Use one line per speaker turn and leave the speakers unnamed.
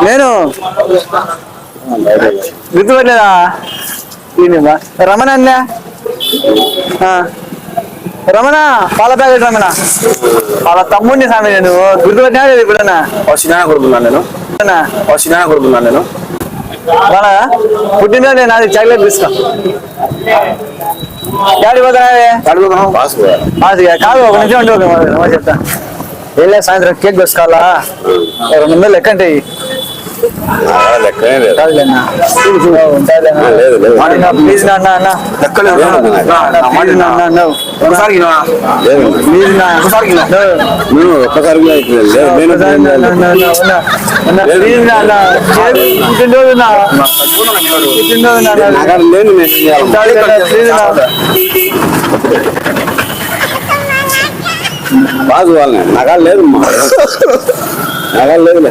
నేను గుర్తుపట్టలేదా? రమణ అన్న, రమణ పాల ప్యాకెట్ రమణ వాళ్ళ తమ్ముడిని స్వామి. నేను గుర్తుపట్టినా లేదు ఇప్పుడన్నా.
కొడుకున్నాను నేను కొడుకున్నాను నేను
వాళ్ళ పుట్టినరోజు నాది చాక్లెట్ తీసుకో. డాడీ పోతానే కాదు, ఒక నిమిషం ఉండి చెప్తా. వెళ్ళే సాయంత్రం కేక్ కోసుకోవాలా, 200 లెక్క అంటే ప్లీజ్ నాన్న
బాగు వాళ్ళని నగాలు లేదు, నగాలు లేదు.